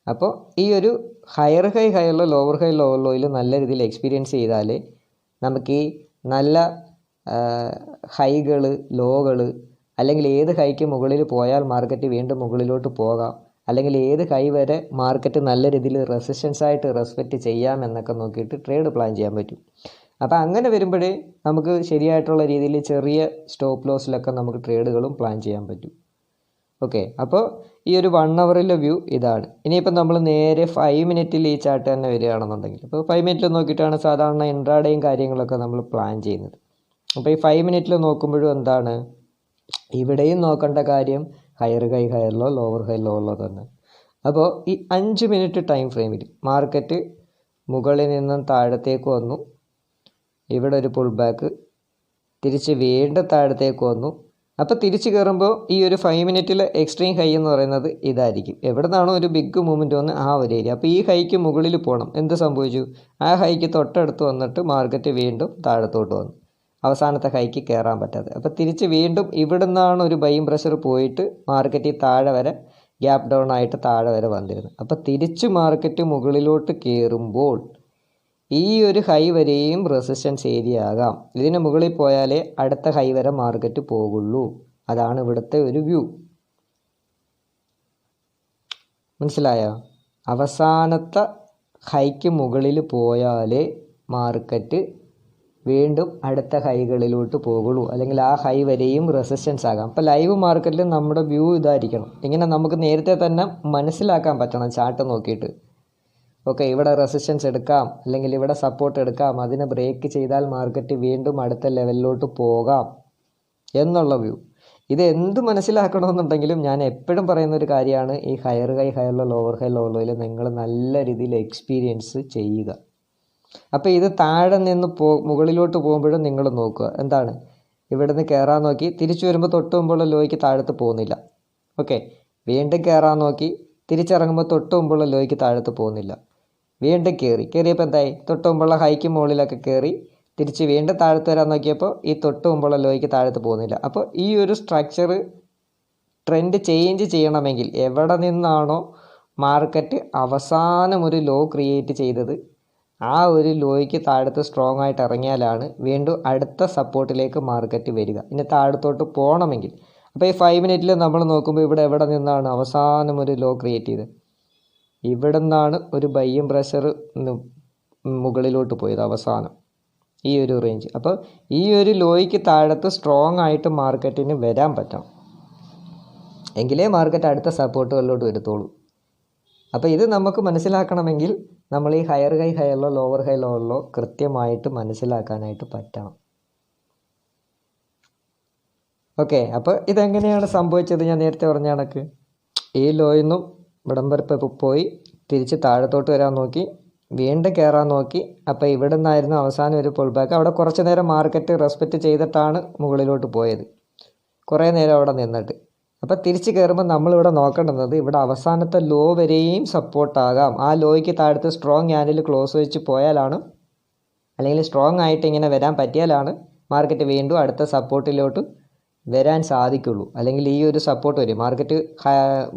അപ്പോൾ ഈ ഒരു ഹയർ ഹൈ ഹൈയിലോ ലോവർ ഹൈ ലോവർ ലോയിൽ നല്ല രീതിയിൽ എക്സ്പീരിയൻസ് ചെയ്താലേ നമുക്ക് ഈ നല്ല ഹൈകൾ ലോകൾ അല്ലെങ്കിൽ ഏത് ഹൈക്ക് മുകളിൽ പോയാൽ മാർക്കറ്റ് വീണ്ടും മുകളിലോട്ട് പോകാം, അല്ലെങ്കിൽ ഏത് ഹൈ വരെ മാർക്കറ്റ് നല്ല രീതിയിൽ റെസിസ്റ്റൻസ് ആയിട്ട് റെസ്പെക്റ്റ് ചെയ്യാമെന്നൊക്കെ നോക്കിയിട്ട് ട്രേഡ് പ്ലാൻ ചെയ്യാൻ പറ്റും. അപ്പോൾ അങ്ങനെ വരുമ്പോഴേ നമുക്ക് ശരിയായിട്ടുള്ള രീതിയിൽ ചെറിയ സ്റ്റോപ്പ് ലോസിലൊക്കെ നമുക്ക് ട്രേഡുകളും പ്ലാൻ ചെയ്യാൻ പറ്റും. ഓക്കെ, അപ്പോൾ ഈ ഒരു 1 അവറിലെ വ്യൂ ഇതാണ്. ഇനിയിപ്പോൾ നമ്മൾ നേരെ 5 മിനിറ്റിൽ ഈ ചാർട്ട് തന്നെ വരികയാണെന്നുണ്ടെങ്കിൽ, ഇപ്പോൾ 5 മിനിറ്റിൽ നോക്കിയിട്ടാണ് സാധാരണ ഇൻട്രാഡേയും കാര്യങ്ങളൊക്കെ നമ്മൾ പ്ലാൻ ചെയ്യുന്നത്. അപ്പോൾ ഈ 5 മിനിറ്റിൽ നോക്കുമ്പോഴും എന്താണ്, ഇവിടെയും നോക്കേണ്ട കാര്യം ഹയർ ഹൈ ഹയറിലോ ലോവർ ഹൈ ലോവറിലോ തന്നെ. അപ്പോൾ ഈ 5 മിനിറ്റ് ടൈം ഫ്രെയിമിൽ മാർക്കറ്റ് മുകളിൽ നിന്നും താഴത്തേക്ക് വന്നു, ഇവിടെ ഒരു പുൾ ബാക്ക്, തിരിച്ച് വീണ്ടും താഴത്തേക്ക് വന്നു. അപ്പോൾ തിരിച്ച് കയറുമ്പോൾ ഈ ഒരു 5 മിനിറ്റിലെ എക്സ്ട്രീം ഹൈ എന്ന് പറയുന്നത് ഇതായിരിക്കും. എവിടെ നിന്നാണോ ഒരു ബിഗ് മൂവ്മെൻറ്റ് വന്ന് ആ ഒരു ഏരിയ. അപ്പോൾ ഈ ഹൈക്ക് മുകളിൽ പോകണം. എന്ത് സംഭവിച്ചു? ആ ഹൈക്ക് തൊട്ടടുത്ത് വന്നിട്ട് മാർക്കറ്റ് വീണ്ടും താഴത്തോട്ട് വന്നു, അവസാനത്തെ ഹൈക്ക് കയറാൻ പറ്റാതെ. അപ്പോൾ തിരിച്ച് വീണ്ടും ഇവിടെ നിന്നാണ് ഒരു ബൈയിങ് പ്രഷർ പോയിട്ട് മാർക്കറ്റ് താഴെ വരെ ഗ്യാപ്പ് ഡൗൺ ആയിട്ട് താഴെ വരെ വന്നിരുന്നത്. അപ്പോൾ തിരിച്ച് മാർക്കറ്റ് മുകളിലോട്ട് കയറുമ്പോൾ ഈ ഒരു ഹൈ വരെയും റെസിസ്റ്റൻസ് ഏരിയ ആകാം. ഇതിന് മുകളിൽ പോയാലേ അടുത്ത ഹൈ വരെ മാർക്കറ്റ് പോകുള്ളൂ. അതാണ് ഇവിടുത്തെ ഒരു വ്യൂ. മനസ്സിലായോ? അവസാനത്തെ ഹൈക്ക് മുകളിൽ പോയാലേ മാർക്കറ്റ് വീണ്ടും അടുത്ത ഹൈകളിലോട്ട് പോകുള്ളൂ, അല്ലെങ്കിൽ ആ ഹൈ വരെയും റെസിസ്റ്റൻസ് ആകാം. അപ്പോൾ ലൈവ് മാർക്കറ്റിൽ നമ്മുടെ വ്യൂ ഇതായിരിക്കണം. ഇങ്ങനെ നമുക്ക് നേരത്തെ തന്നെ മനസ്സിലാക്കാൻ പറ്റണം ചാർട്ട് നോക്കിയിട്ട്. ഓക്കെ, ഇവിടെ റെസിസ്റ്റൻസ് എടുക്കാം, അല്ലെങ്കിൽ ഇവിടെ സപ്പോർട്ട് എടുക്കാം, അതിനെ ബ്രേക്ക് ചെയ്താൽ മാർക്കറ്റ് വീണ്ടും അടുത്ത ലെവലിലോട്ട് പോകാം എന്നുള്ള വ്യൂ. ഇത് എന്ത് മനസ്സിലാക്കണമെന്നുണ്ടെങ്കിലും ഞാൻ എപ്പോഴും പറയുന്ന ഒരു കാര്യമാണ്, ഈ ഹയർ ഹൈ ഹയറിലോ ലോവർ ഹൈ ലോവർ ലോയിൽ നിങ്ങൾ നല്ല രീതിയിൽ എക്സ്പീരിയൻസ് ചെയ്യുക. അപ്പോൾ ഇത് താഴെ നിന്ന് മുകളിലോട്ട് പോകുമ്പോഴും നിങ്ങൾ നോക്കുക, എന്താണ് ഇവിടെ നിന്ന് കയറാൻ നോക്കി തിരിച്ചു വരുമ്പോൾ തൊട്ട് മുമ്പുള്ള ലോയ്ക്ക് താഴത്ത് പോകുന്നില്ല. ഓക്കെ, വീണ്ടും കയറാൻ നോക്കി തിരിച്ചിറങ്ങുമ്പോൾ തൊട്ട് മുമ്പുള്ള ലോയ്ക്ക് താഴത്ത് പോകുന്നില്ല. വീണ്ടും കയറിയപ്പോൾ എന്തായി? തൊട്ട് മുമ്പുള്ള ഹൈക്ക് മുകളിലൊക്കെ കയറി തിരിച്ച് വീണ്ടും താഴത്ത് വരാൻ നോക്കിയപ്പോൾ ഈ തൊട്ട് മുമ്പുള്ള ലോയ്ക്ക് താഴത്ത് പോകുന്നില്ല. അപ്പോൾ ഈ ഒരു സ്ട്രക്ചർ ട്രെൻഡ് ചേഞ്ച് ചെയ്യണമെങ്കിൽ എവിടെ നിന്നാണോ മാർക്കറ്റ് അവസാനം ഒരു ലോ ക്രിയേറ്റ് ചെയ്തത് ആ ഒരു ലോയ്ക്ക് താഴത്ത് സ്ട്രോങ് ആയിട്ട് ഇറങ്ങിയാലാണ് വീണ്ടും അടുത്ത സപ്പോർട്ടിലേക്ക് മാർക്കറ്റ് വരിക. ഇനി താഴത്തോട്ട് പോകണമെങ്കിൽ. അപ്പോൾ ഈ 5 മിനിറ്റിൽ നമ്മൾ നോക്കുമ്പോൾ ഇവിടെ എവിടെ നിന്നാണ് അവസാനം ഒരു ലോ ക്രിയേറ്റ് ചെയ്തത്? ഇവിടെ നിന്നാണ് ഒരു ബയ്യിങ് പ്രഷർ മുകളിലോട്ട് പോയത് അവസാനം, ഈ ഒരു റേഞ്ച്. അപ്പോൾ ഈ ഒരു ലോയ്ക്ക് താഴത്ത് സ്ട്രോങ് ആയിട്ട് മാർക്കറ്റിന് വരാൻ പറ്റണം, എങ്കിലേ മാർക്കറ്റ് അടുത്ത സപ്പോർട്ടുകളിലോട്ട് വരത്തുള്ളൂ. അപ്പോൾ ഇത് നമുക്ക് മനസ്സിലാക്കണമെങ്കിൽ നമ്മൾ ഈ ഹയർ ഹൈ ഹയറിലോ ലോവർ ഹൈ ലോവറിലോ കൃത്യമായിട്ട് മനസ്സിലാക്കാനായിട്ട് പറ്റണം. ഓക്കെ, അപ്പോൾ ഇതെങ്ങനെയാണ് സംഭവിച്ചത്? ഞാൻ നേരത്തെ പറഞ്ഞ കണക്ക് ഈ ലോയിൽ നിന്നും ഇവിടം വരെ പോയി തിരിച്ച് താഴത്തോട്ട് വരാൻ നോക്കി, വീണ്ടും കയറാൻ നോക്കി. അപ്പോൾ ഇവിടെ നിന്നായിരുന്നു അവസാനം ഒരു പുൾ ബാക്ക്. അവിടെ കുറച്ച് നേരം മാർക്കറ്റ് റെസ്പെക്റ്റ് ചെയ്തിട്ടാണ് മുകളിലോട്ട് പോയത്, കുറേ നേരം അവിടെ നിന്നിട്ട്. അപ്പോൾ തിരിച്ച് കയറുമ്പോൾ നമ്മളിവിടെ നോക്കേണ്ടുന്നത് ഇവിടെ അവസാനത്തെ ലോ വരെയും സപ്പോർട്ടാകാം. ആ ലോയ്ക്ക് താഴത്ത് സ്ട്രോങ് ക്യാൻഡിൽ ക്ലോസ് വെച്ച് പോയാലാണ്, അല്ലെങ്കിൽ സ്ട്രോങ് ആയിട്ട് ഇങ്ങനെ വരാൻ പറ്റിയാലാണ് മാർക്കറ്റ് വീണ്ടും അടുത്ത സപ്പോർട്ടിലോട്ട് വരാൻ സാധിക്കുള്ളൂ. അല്ലെങ്കിൽ ഈ ഒരു സപ്പോർട്ട് വരും. മാർക്കറ്റ്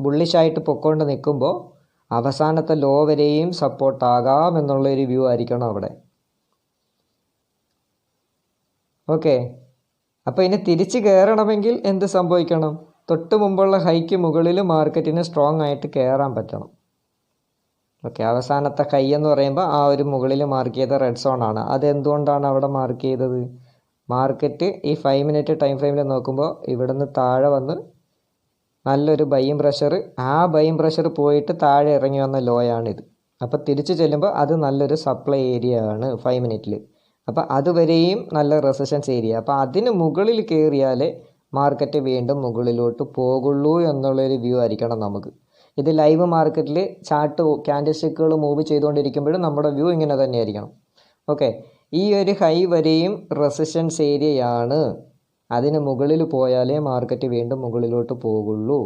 ബുള്ളിഷായിട്ട് പൊക്കോണ്ട് നിൽക്കുമ്പോൾ അവസാനത്തെ ലോ വരെയും സപ്പോർട്ടാകാം എന്നുള്ളൊരു വ്യൂ ആയിരിക്കണം അവിടെ. ഓക്കെ. അപ്പോൾ ഇനി തിരിച്ച് കയറണമെങ്കിൽ എന്ത് സംഭവിക്കണം? തൊട്ട് മുമ്പുള്ള ഹൈക്ക് മുകളിൽ മാർക്കറ്റിന് സ്ട്രോങ് ആയിട്ട് കയറാൻ പറ്റണം. ഓക്കെ. അവസാനത്തെ ഹൈ എന്ന് പറയുമ്പോൾ ആ ഒരു മുകളിൽ മാർക്ക് ചെയ്ത റെഡ് സോൺ ആണ്. അതെന്തുകൊണ്ടാണ് അവിടെ മാർക്ക് ചെയ്തത്? മാർക്കറ്റ് ഈ 5 മിനിറ്റ് ടൈം ഫ്രെയിമിൽ നോക്കുമ്പോൾ ഇവിടുന്ന് താഴെ വന്ന് നല്ലൊരു ബൈയിങ് പ്രഷർ, ആ ബൈയിങ് പ്രഷർ പോയിട്ട് താഴെ ഇറങ്ങി വന്ന ലോ ആണിത്. അപ്പോൾ തിരിച്ച് ചെല്ലുമ്പോൾ അത് നല്ലൊരു സപ്ലൈ ഏരിയ ആണ് 5 മിനിറ്റിൽ. അപ്പോൾ അതുവരെയും നല്ല റെസിസ്റ്റൻസ് ഏരിയ. അപ്പോൾ അതിന് മുകളിൽ കയറിയാലേ മാർക്കറ്റ് വീണ്ടും മുകളിലോട്ട് പോകുള്ളൂ എന്നുള്ളൊരു വ്യൂ ആയിരിക്കണം നമുക്ക്. ഇത് ലൈവ് മാർക്കറ്റിൽ ചാർട്ട് ക്യാൻഡിൽ സ്റ്റിക്കുകൾ മൂവ് ചെയ്തുകൊണ്ടിരിക്കുമ്പോഴും നമ്മുടെ വ്യൂ ഇങ്ങനെ തന്നെയായിരിക്കണം. ഓക്കെ. ഈ ഒരു ഹൈ വരെയും റെസിസ്റ്റൻസ് ഏരിയയാണ്. അതിന് മുകളിൽ പോയാലേ മാർക്കറ്റ് വീണ്ടും മുകളിലോട്ട് പോകുള്ളൂ.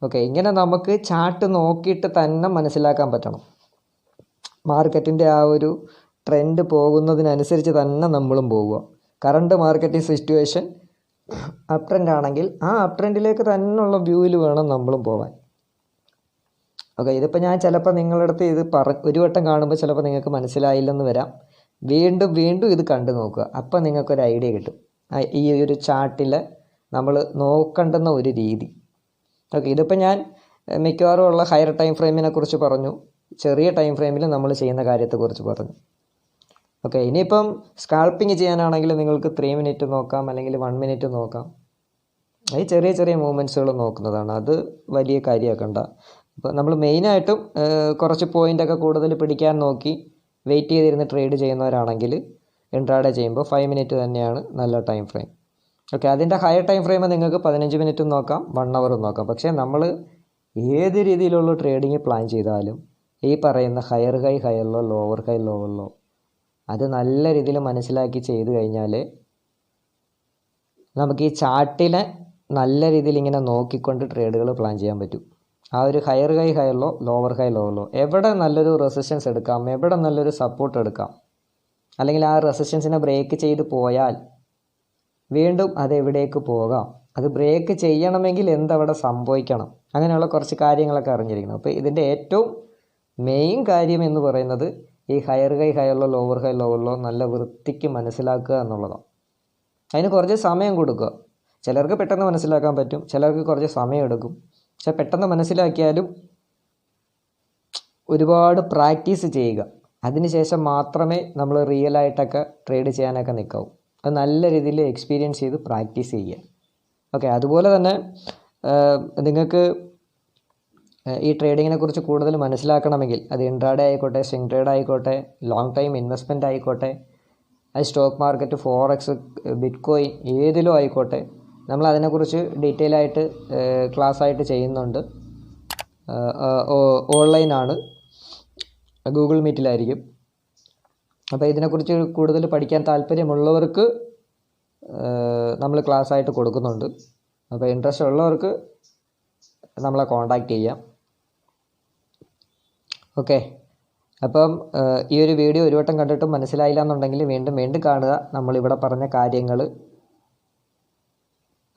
ഓക്കെ. ഇങ്ങനെ നമുക്ക് ചാർട്ട് നോക്കിയിട്ട് തന്നെ മനസ്സിലാക്കാൻ പറ്റണം. മാർക്കറ്റിൻ്റെ ആ ഒരു ട്രെൻഡ് പോകുന്നതിനനുസരിച്ച് തന്നെ നമ്മളും പോവുക. Current marketing situation up trend ആണെങ്കിൽ ആ അപ് ട്രെൻഡിലേക്ക് തന്നെയുള്ള വ്യൂവിൽ വേണം നമ്മളും പോകാൻ. ഓക്കെ. ഇതിപ്പോൾ ഞാൻ ചിലപ്പോൾ നിങ്ങളുടെ അടുത്ത് ഇത് ഒരു വട്ടം കാണുമ്പോൾ ചിലപ്പോൾ നിങ്ങൾക്ക് മനസ്സിലായില്ലെന്ന് വരാം. വീണ്ടും ഇത് കണ്ടു നോക്കുക. അപ്പം നിങ്ങൾക്കൊരു ഐഡിയ കിട്ടും ഈ ഒരു ചാർട്ടിൽ നമ്മൾ നോക്കേണ്ടുന്ന ഒരു രീതി. ഓക്കെ. ഇതിപ്പോൾ ഞാൻ മിക്കവാറും ഉള്ള ഹയർ ടൈം ഫ്രെയിമിനെ കുറിച്ച് പറഞ്ഞു, ചെറിയ ടൈം ഫ്രെയിമിൽ നമ്മൾ ചെയ്യുന്ന കാര്യത്തെക്കുറിച്ച് പറഞ്ഞു. ഓക്കെ. ഇനിയിപ്പം സ്കാൽപ്പിങ് ചെയ്യാനാണെങ്കിൽ നിങ്ങൾക്ക് 3 മിനിറ്റ് നോക്കാം, അല്ലെങ്കിൽ 1 മിനിറ്റ് നോക്കാം. ഈ ചെറിയ മൂവ്മെൻറ്റ്സുകൾ നോക്കുന്നതാണ്. അത് വലിയ കാര്യമാക്കണ്ട. അപ്പോൾ നമ്മൾ മെയിനായിട്ടും കുറച്ച് പോയിൻ്റൊക്കെ കൂടുതൽ പിടിക്കാൻ നോക്കി വെയിറ്റ് ചെയ്തിരുന്ന് ട്രേഡ് ചെയ്യുന്നവരാണെങ്കിൽ ഇൻട്രാഡേ ചെയ്യുമ്പോൾ 5 മിനിറ്റ് തന്നെയാണ് നല്ല ടൈം ഫ്രെയിം. ഓക്കെ. അതിൻ്റെ ഹയർ ടൈം ഫ്രെയിം നിങ്ങൾക്ക് 15 മിനിറ്റും നോക്കാം, 1 അവറും നോക്കാം. പക്ഷേ നമ്മൾ ഏത് രീതിയിലുള്ള ട്രേഡിങ് പ്ലാൻ ചെയ്താലും ഈ പറയുന്ന ഹയർ ഹൈ ഹയറിലോ ലോവർ ഹൈ ലോവറിലോ അത് നല്ല രീതിയിൽ മനസ്സിലാക്കി ചെയ്ത് കഴിഞ്ഞാൽ നമുക്ക് ഈ ചാർട്ടിനെ നല്ല രീതിയിൽ ഇങ്ങനെ നോക്കിക്കൊണ്ട് ട്രേഡുകൾ പ്ലാൻ ചെയ്യാൻ പറ്റും. ആ ഒരു ഹയർ ഹൈ ഹയറിലോ ലോവർ ഹൈ ലോവറിലോ എവിടെ നല്ലൊരു റെസിസ്റ്റൻസ് എടുക്കാം, എവിടെ നല്ലൊരു സപ്പോർട്ട് എടുക്കാം, അല്ലെങ്കിൽ ആ റെസിസ്റ്റൻസിനെ ബ്രേക്ക് ചെയ്ത് പോയാൽ വീണ്ടും അതെവിടേക്ക് പോകാം, അത് ബ്രേക്ക് ചെയ്യണമെങ്കിൽ എന്തവിടെ സംഭവിക്കണം, അങ്ങനെയുള്ള കുറച്ച് കാര്യങ്ങളൊക്കെ അറിഞ്ഞിരിക്കണം. അപ്പോൾ ഇതിൻ്റെ ഏറ്റവും മെയിൻ കാര്യം എന്ന് പറയുന്നത് ഈ ഹയർ ഹൈ ഹയറിലോ ലോവർ ഹൈ ലോവറിലോ നല്ല വൃത്തിക്ക് മനസ്സിലാക്കുക എന്നുള്ളതാണ്. അതിന് കുറച്ച് സമയം കൊടുക്കുക. ചിലർക്ക് പെട്ടെന്ന് മനസ്സിലാക്കാൻ പറ്റും, ചിലർക്ക് കുറച്ച് സമയം എടുക്കും. പക്ഷെ പെട്ടെന്ന് മനസ്സിലാക്കിയാലും ഒരുപാട് പ്രാക്ടീസ് ചെയ്യുക. അതിനുശേഷം മാത്രമേ നമ്മൾ റിയലായിട്ടൊക്കെ ട്രേഡ് ചെയ്യാനൊക്കെ നിൽക്കാവൂ. അത് നല്ല രീതിയിൽ എക്സ്പീരിയൻസ് ചെയ്ത് പ്രാക്ടീസ് ചെയ്യുക. ഓക്കെ. അതുപോലെ തന്നെ നിങ്ങൾക്ക് ഈ ട്രേഡിങ്ങിനെ കുറിച്ച് കൂടുതൽ മനസ്സിലാക്കണമെങ്കിൽ അത് ഇൻട്രാഡേ ആയിക്കോട്ടെ, സ്വിംഗ് ട്രേഡ് ആയിക്കോട്ടെ, ലോങ് ടൈം ഇൻവെസ്റ്റ്മെൻറ്റ് ആയിക്കോട്ടെ, അത് സ്റ്റോക്ക് മാർക്കറ്റ്, ഫോറക്സ്, ബിറ്റ്കോയിൻ ഏതിലും ആയിക്കോട്ടെ, നമ്മൾ അതിനെക്കുറിച്ച് ഡീറ്റെയിൽ ആയിട്ട് ക്ലാസ്സായിട്ട് ചെയ്യുന്നുണ്ട്. ഓൺലൈനാണ്, ഗൂഗിൾ മീറ്റിലായിരിക്കും. അപ്പോൾ ഇതിനെക്കുറിച്ച് കൂടുതൽ പഠിക്കാൻ താല്പര്യമുള്ളവർക്ക് നമ്മൾ ക്ലാസ്സായിട്ട് കൊടുക്കുന്നുണ്ട്. അപ്പോൾ ഇൻട്രസ്റ്റ് ഉള്ളവർക്ക് നമ്മളെ കോൺടാക്റ്റ് ചെയ്യാം. ഓക്കെ. അപ്പം ഈ ഒരു വീഡിയോ ഒരു വട്ടം കണ്ടിട്ടും മനസ്സിലായില്ല എന്നുണ്ടെങ്കിൽ വീണ്ടും കാണുക നമ്മളിവിടെ പറഞ്ഞ കാര്യങ്ങൾ.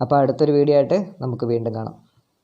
അപ്പോൾ അടുത്തൊരു വീഡിയോ ആയിട്ട് നമുക്ക് വീണ്ടും കാണാം.